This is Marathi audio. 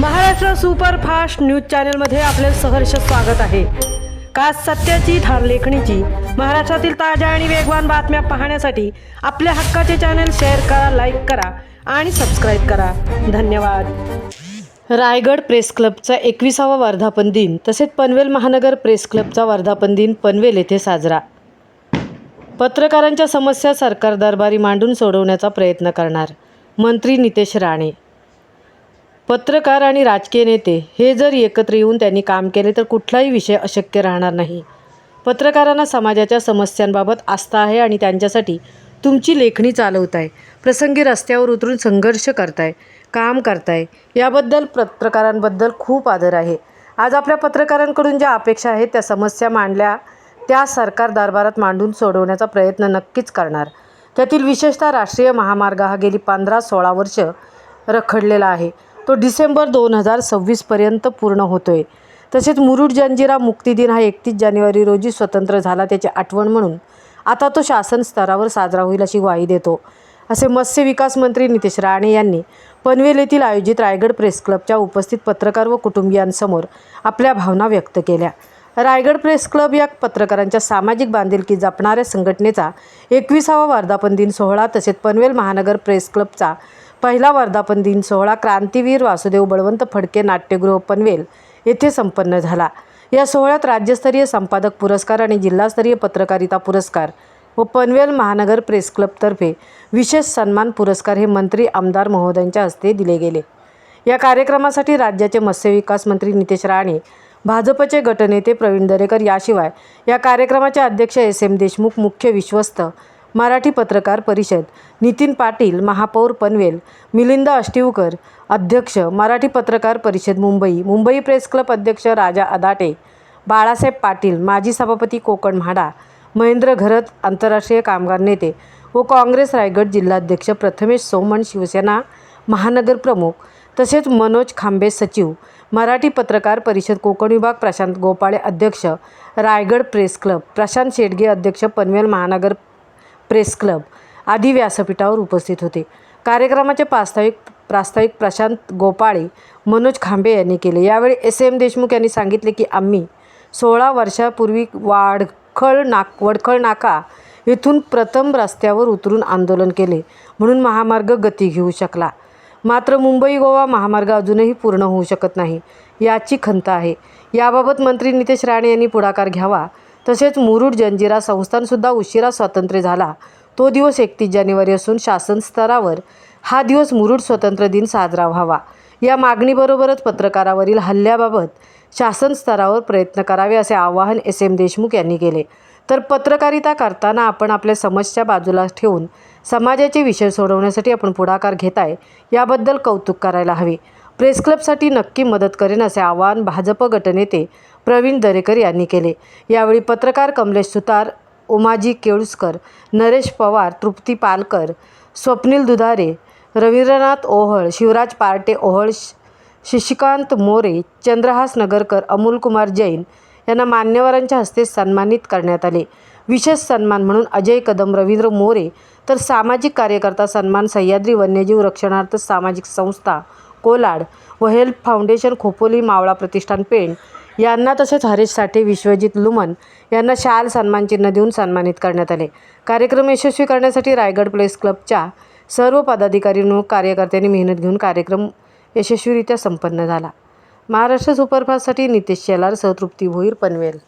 महाराष्ट्र सुपरफास्ट न्यूज चॅनलमध्ये आपले सहर्ष स्वागत आहे। खास सत्याची थार लेखणीची महाराष्ट्रातील ताज्या आणि वेगवान बातम्या पाहण्यासाठी आपल्या हक्काचे चॅनल शेअर करा, लाईक करा आणि सबस्क्राईब करा। धन्यवाद। रायगड प्रेस क्लबचा 21वा वर्धापन दिन तसेच पनवेल महानगर प्रेस क्लबचा वर्धापन दिन पनवेल येथे साजरा। पत्रकारांच्या समस्या सरकार दरबारी मांडून सोडवण्याचा प्रयत्न करणार मंत्री नितेश राणे। पत्रकार आणि राजकीय नेते हे जर एकत्र येऊन त्यांनी काम केले तर कुठलाही विषय अशक्य राहणार नाही। पत्रकारांना समाजाच्या समस्यांबाबत आस्था आहे आणि त्यांच्यासाठी तुमची लेखणी चालवताय, प्रसंगी रस्त्यावर उतरून संघर्ष करताय, काम करताय, याबद्दल पत्रकारांबद्दल खूप आदर आहे। आज आपल्या पत्रकारांकडून ज्या अपेक्षा आहेत त्या समस्या मांडल्या त्या सरकार दरबारात मांडून सोडवण्याचा प्रयत्न नक्कीच करणार। त्यातील विशेषतः राष्ट्रीय महामार्ग हा गेली 15-16 वर्ष रखडलेला आहे, तो डिसेंबर 2026 पर्यंत पूर्ण होतोय। तसेच मुरुड जंजिरा मुक्ती दिन हा 31 जानेवारी रोजी स्वतंत्र झाला त्याची आठवण म्हणून आता तो शासन स्तरावर साजरा होईल अशी ग्वाही देतो, असे मत्स्य विकास मंत्री नितेश राणे यांनी पनवेल येथील आयोजित रायगड प्रेस क्लबच्या उपस्थित पत्रकार व कुटुंबियांसमोर आपल्या भावना व्यक्त केल्या। रायगड प्रेस क्लब या पत्रकारांच्या सामाजिक बांधिलकी जपणाऱ्या संघटनेचा 21वा वर्धापन दिन सोहळा तसेच पनवेल महानगर प्रेस क्लबचा पहिला वर्धापन दिन सोहळा क्रांतीवीर वासुदेव बळवंत फडके नाट्यगृह पनवेल येथे संपन्न झाला। या सोहळ्यात राज्यस्तरीय संपादक पुरस्कार आणि जिल्हास्तरीय पत्रकारिता पुरस्कार व पनवेल महानगर प्रेस क्लबतर्फे विशेष सन्मान पुरस्कार हे मंत्री आमदार महोदयांच्या हस्ते दिले गेले। या कार्यक्रमासाठी राज्याचे मत्स्य विकास मंत्री नितेश राणे, भाजपचे गटनेते प्रवीण दरेकर याशिवाय या कार्यक्रमाचे अध्यक्ष SM देशमुख, मुख्य विश्वस्त मराठी पत्रकार परिषद नितीन पाटील, महापौर पनवेल मिलिंद अष्टीवकर, अध्यक्ष मराठी पत्रकार परिषद मुंबई प्रेस क्लब अध्यक्ष राजा अदाटे, बाळासाहेब पाटील, माजी सभापती कोकण म्हाडा, महेंद्र घरत, आंतरराष्ट्रीय कामगार नेते व काँग्रेस रायगड जिल्हाध्यक्ष प्रथमेश सोमण, शिवसेना महानगर प्रमुख, तसेच मनोज खांबे सचिव, मराठी पत्रकार परिषद कोकण विभाग प्रशांत गोपाळे अध्यक्ष रायगड प्रेस क्लब, प्रशांत शेडगे अध्यक्ष पनवेल महानगर प्रेस क्लब आदी व्यासपीठावर उपस्थित होते। कार्यक्रमाचे प्रास्ताविक प्रशांत गोपाळे, मनोज खांबे यांनी केले। यावेळी SM देशमुख यांनी सांगितले की आम्ही 16 वर्षापूर्वी वडखळ नाका येथून प्रथम रस्त्यावर उतरून आंदोलन केले म्हणून महामार्ग गती घेऊ शकला, मात्र मुंबई गोवा महामार्ग अजूनही पूर्ण होऊ शकत नाही, याची खंत आहे। याबाबत मंत्री नितेश राणे यांनी पुढाकार घ्यावा। तसेच मुरुड जंजिरा संस्थानसुद्धा उशिरा स्वातंत्र्य झाला, तो दिवस 31 जानेवारी असून शासन स्तरावर हा दिवस मुरुड स्वातंत्र्य दिन साजरा व्हावा। या मागणीबरोबरच पत्रकारावरील हल्ल्याबाबत शासन स्तरावर प्रयत्न करावे असे आवाहन SM देशमुख यांनी केले। तर पत्रकारिता करताना आपण आपल्या समस्या बाजूला ठेवून समाजाचे विषय सोडवण्यासाठी आपण पुढाकार घेताय, याबद्दल कौतुक करायला हवे। प्रेस क्लबसाठी नक्की मदत करेन असे आवाहन भाजप गटनेते प्रवीण दरेकर यांनी केले। यावेळी पत्रकार कमलेश सुतार, उमाजी केळुसकर, नरेश पवार, तृप्ती पालकर, स्वप्नील दुधारे, रवींद्रनाथ ओहळ, शिवराज पार्टे ओहळ, शशिकांत मोरे, चंद्रहास नगरकर, अमोल कुमार जैन यांना मान्यवरांच्या हस्ते सन्मानित करण्यात आले। विशेष सन्मान म्हणून अजय कदम, रवींद्र मोरे, तर सामाजिक कार्यकर्ता सन्मान सह्याद्री वन्यजीव रक्षणार्थ सामाजिक संस्था कोलाड व हेल्प फाउंडेशन खोपोली मावळा प्रतिष्ठान पेण यांना, तसेच हरेश साठे, विश्वजित लुमन यांना शाल सन्मानचिन्ह देऊन सन्मानित करण्यात आले। कार्यक्रम यशस्वी करण्यासाठी रायगड प्रेस क्लबच्या सर्व पदाधिकारी व कार्यकर्त्यांनी मेहनत घेऊन कार्यक्रम यशस्वीरित्या संपन्न झाला। महाराष्ट्र सुपरफास्टसाठी नितेश शेलार सह तृप्ती भोईर, पनवेल।